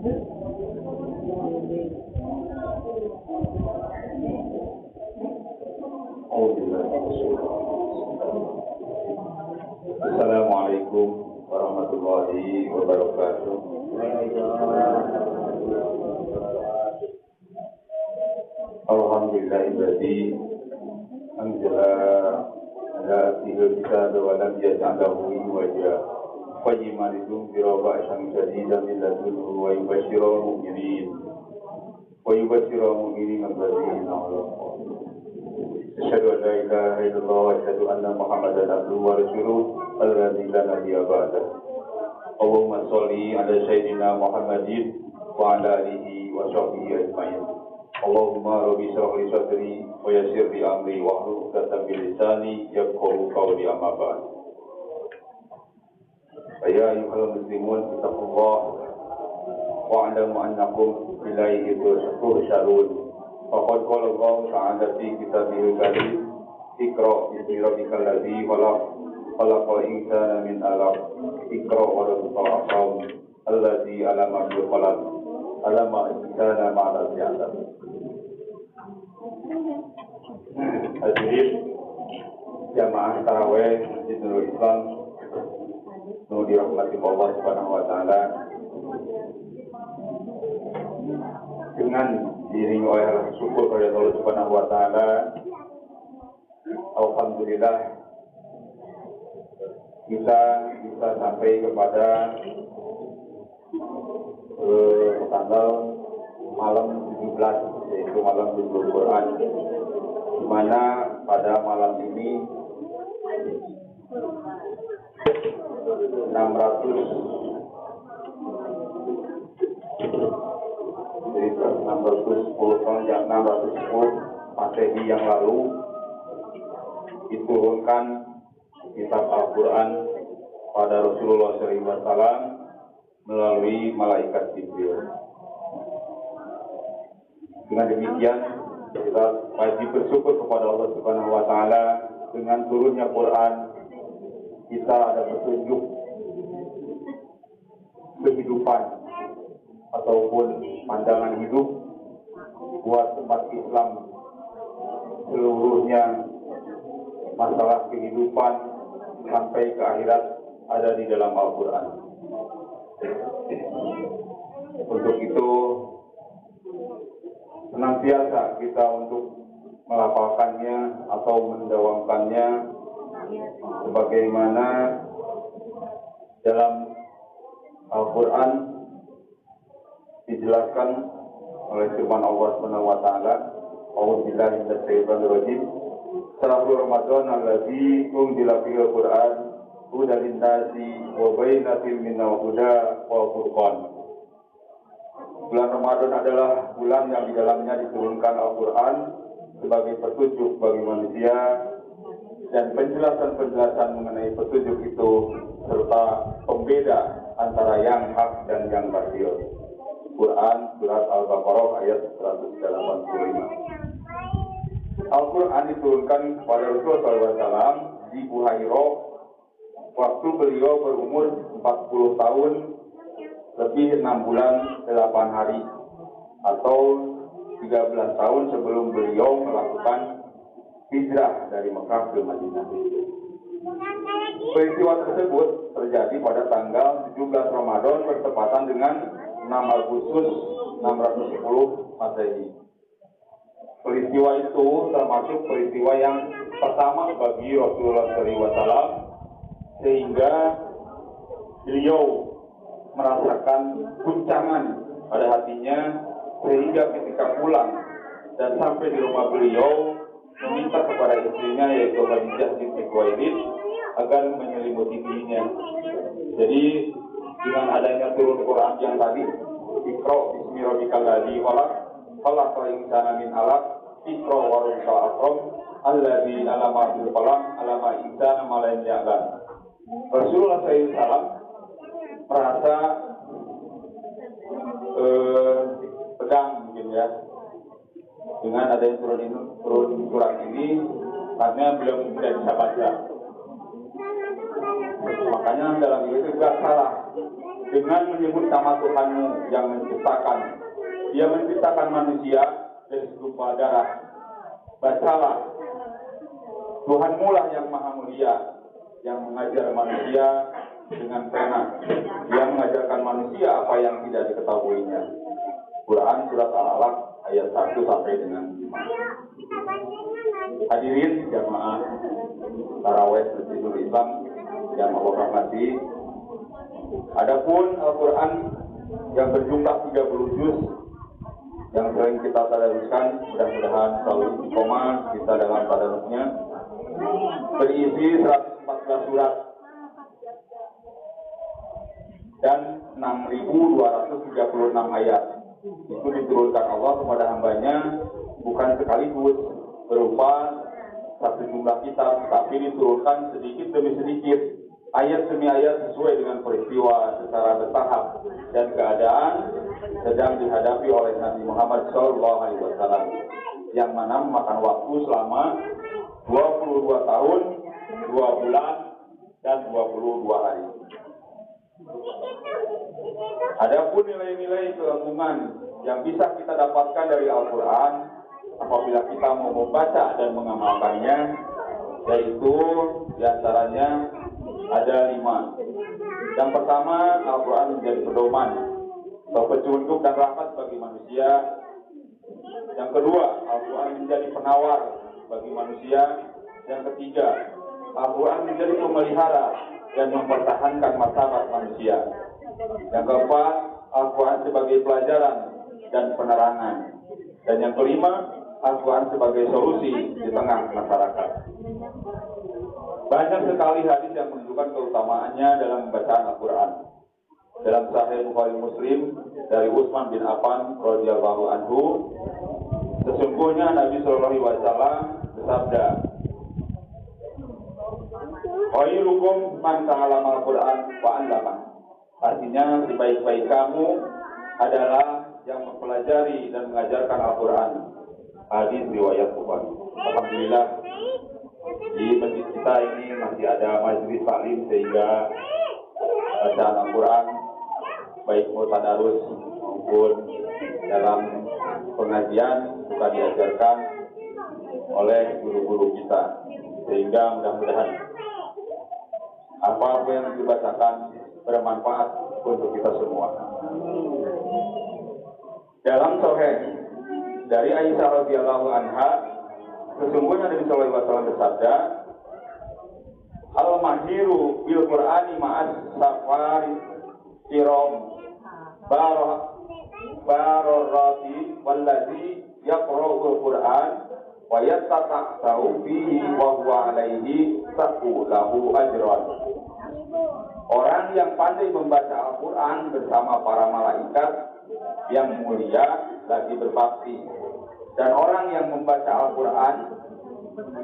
Assalamualaikum warahmatullahi wabarakatuh. Alhamdulillahilladzi anzala ala abdihi al-kitaba wa lam yaj'al lahu iwaja qayyiman lidunzira ba'san shadidan min ladunhu wa yubashshirul mu'minina alladzina asyhadu an la ilaha illallah wa asyhadu anna muhammadan abduhu wa rasuluhu alladzi la nabiyya ba'dahu. Allahumma sholli ala sayyidina Muhammadin wa ala alihi wa sahbihi ajma'in. Allahumma rabbi shrah li sadri wa yassir li amri wa hlul 'uqdatam min lisani yafqahu qawli, amma ba'd. Ya ayyuhal muslimun ittaqullah wa 'alamu annakum ilaihi tuhsyarun. Faqad qala Allah ta'ala fi kitabihil karim, Iqra bismi rabbikal ladzi khalaqal insana min 'alaq, Iqra wa rabbukal akram, alladzi 'allama bil qalam, 'allama al-insana ma lam ya'lam. Hadirin jamaah tarawih Masjid Nurul Islam nu dirahmati Allah Subhanahu wa taala, dengan diiringi oleh syukur kepada Allah Subhanahu wa taala, alhamdulillah kita bisa sampai kepada tanggal malam 17, yaitu malam Nuzul Quran, di mana pada malam ini 610 Masehi yang lalu diturunkan kitab Al-Quran pada Rasulullah SAW melalui malaikat Jibril. Dengan demikian kita wajib bersyukur kepada Allah Subhanahu wa taala, dengan turunnya Quran kita ada petunjuk kehidupan ataupun pandangan hidup buat umat Islam seluruhnya. Masalah kehidupan sampai ke akhirat ada di dalam Al-Quran. Untuk itu senantiasa kita untuk melafalkannya atau mendawamkannya sebagaimana dalam Al-Quran dijelaskan oleh firman Allah Subhanahu wa taala, A'udzubillahi minasyaitonir rajim. Syahrul Ramadan allazi unzila fihil Qur'an hudan lin-nasi wa bayyinatin minal huda wal furqan. Bulan Ramadan adalah bulan yang di dalamnya diturunkan Al-Quran sebagai petunjuk bagi manusia, dan penjelasan-penjelasan mengenai petunjuk itu serta pembeda antara yang hak dan yang batil. Quran surat Al-Baqarah ayat 185. Al-Quran diturunkan kepada Rasulullah SAW di Buhairah waktu beliau berumur 40 tahun lebih 6 bulan 8 hari atau 13 tahun sebelum beliau melakukan hijrah dari Mekah ke Madinah. Peristiwa tersebut terjadi pada tanggal 17 Ramadan bertepatan dengan 6 Agustus 610 Masehi. Peristiwa itu termasuk peristiwa yang pertama bagi Rasulullah SAW, sehingga beliau merasakan guncangan pada hatinya, sehingga ketika pulang dan sampai di rumah beliau meminta kepada istrinya, yaitu Khadijah binti Khuwailid, agar menyelimuti dirinya. Jadi dengan adanya turun Quran yang tadi, Iqra bismi rabbikal ladzi khalaqal insana min 'alaq, Iqra wa rabbukal akram, alladzi 'allama bil qalam, 'allama insana ma lam ya'lam. Rasulullah SAW merasa pedang mungkin ya dengan adanya turun surat ini, karena belum tidak bisa baca. Makanya dalam itu juga salah dengan menyebut nama Tuhanmu yang menciptakan. Dia menciptakan manusia dari segumpal darah. Bacalah, Tuhanmu lah yang maha mulia, yang mengajar manusia dengan pena. Dia mengajarkan manusia apa yang tidak diketahuinya. Quran Surat Al-Alaq ayat 1 sampai dengan 5. Hadirin jamaah tarawih Masjidul Islam yang Allah rahmati. Adapun Al-Quran yang berjumlah 30 juz yang sering kita tadaruskan, mudah-mudahan selalu istiqomah kita dalam tadarusnya, berisi 114 surat dan 6.236 ayat. Itu diturunkan Allah kepada hambanya bukan sekaligus berupa satu jumlah kitab, tapi diturunkan sedikit demi sedikit, ayat demi ayat sesuai dengan peristiwa secara bertahap dan keadaan sedang dihadapi oleh Nabi Muhammad SAW, yang mana memakan waktu selama 22 tahun, 2 bulan, dan 22 hari. Adapun nilai-nilai keagungan yang bisa kita dapatkan dari Al-Quran apabila kita mau membaca dan mengamalkannya, yaitu diantaranya ada 5. Yang pertama, Al-Quran menjadi pedoman atau petunjuk dan rahmat bagi manusia. Yang kedua, Al-Quran menjadi penawar bagi manusia. Yang ketiga, Al-Quran menjadi pemelihara dan mempertahankan martabat manusia. Yang keempat, Al-Quran sebagai pelajaran dan penerangan. Dan yang kelima, Al-Quran sebagai solusi di tengah masyarakat. Banyak sekali hadis yang menunjukkan keutamaannya dalam bacaan Al-Quran. Dalam Sahih Bukhari Muslim dari Utsman bin Affan radhiyallahu anhu, sesungguhnya Nabi Shallallahu alaihi wasallam bersabda, "Khairukum man ta'allama al-Qur'an wa 'allama." Artinya, sebaik-baik kamu adalah yang mempelajari dan mengajarkan Al-Quran. Hadis riwayat Bukhari. Alhamdulillah, di masjid kita ini masih ada majelis taklim, sehingga bacaan Al-Quran baik tadarus maupun dalam pengajian bukan diajarkan oleh guru-guru kita, sehingga mudah-mudahan apa yang dibacakan bermanfaat untuk kita semua. Dalam Sahih dari Aisyah radhiyallahu anha, sesungguhnya Nabi sallallahu alaihi wasallam bersabda, "Al-mahiru bil Qur'ani ma'as safari kiram bararati wallazi yaqra'ul Qur'an wa yatata'u fihi wa huwa alaihi saqu lahu ajran." Orang yang pandai membaca Al-Quran bersama para malaikat yang mulia lagi berbakti, dan orang yang membaca Al-Quran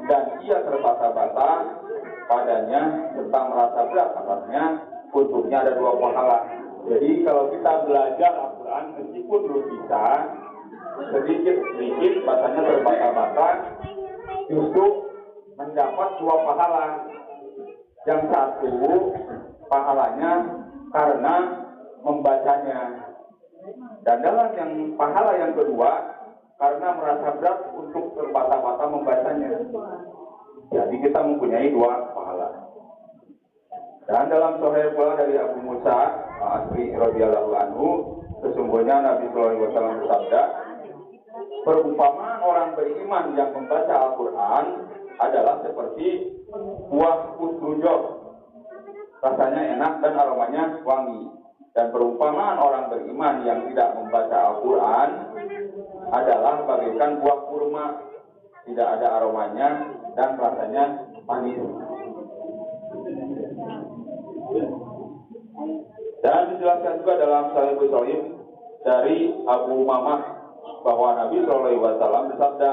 dan ia terbata-bata padanya serta merasa berat atasnya, untuknya ada 2 pahala. Jadi kalau kita belajar Al-Quran meskipun belum bisa, sedikit-sedikit bacanya terbata-bata, justru mendapat 2 pahala. Yang satu, pahalanya karena membacanya, dan dalam yang pahala yang kedua karena merasa berat untuk terbata-bata membacanya. Jadi kita mempunyai 2 pahala. Dan dalam Sahih pula dari Abu Musa Al-Asy'ari radhiyallahu anhu, sesungguhnya Nabi sallallahu alaihi wasallam bersabda, "Perumpamaan orang beriman yang membaca Al-Quran adalah seperti buah utrujok, rasanya enak dan aromanya wangi. Dan perumpamaan orang beriman yang tidak membaca Al-Quran adalah bagaikan buah kurma, tidak ada aromanya dan rasanya manis." Dan dijelaskan juga dalam Sahih Bukhari dari Abu Umamah bahwa Nabi SAW bersabda,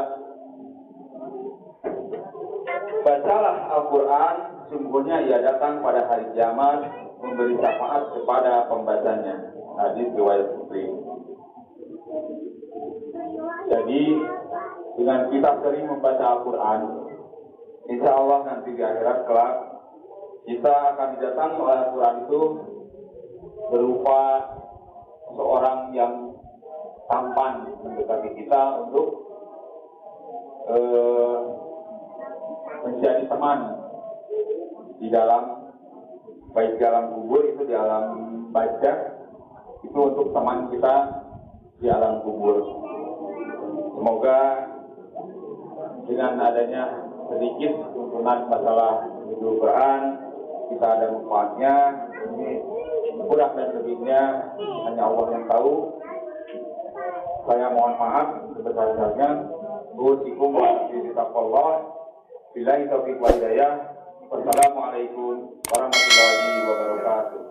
"Bacalah Al-Quran, sungguhnya ia datang pada hari kiamat memberi syafaat kepada pembacanya." Hadis riwayat Muslim. Jadi dengan kita sering membaca Al-Quran, insya Allah nanti di akhirat kelak kita akan didatangi oleh Al-Quran itu berupa seorang yang tampan mendekati kita untuk menjadi teman di dalam, baik di alam kubur itu di alam barzakh, itu untuk teman kita di alam kubur. Semoga dengan adanya sedikit tuntunan masalah Nuzul Quran kita ada manfaatnya. Ini kurang dan lebihnya hanya Allah yang tahu. Saya mohon maaf sebesar-besarnya. Usikum wa taqwallah. Billahi taufiq wal hidayah. Wassalamualaikum warahmatullahi wabarakatuh.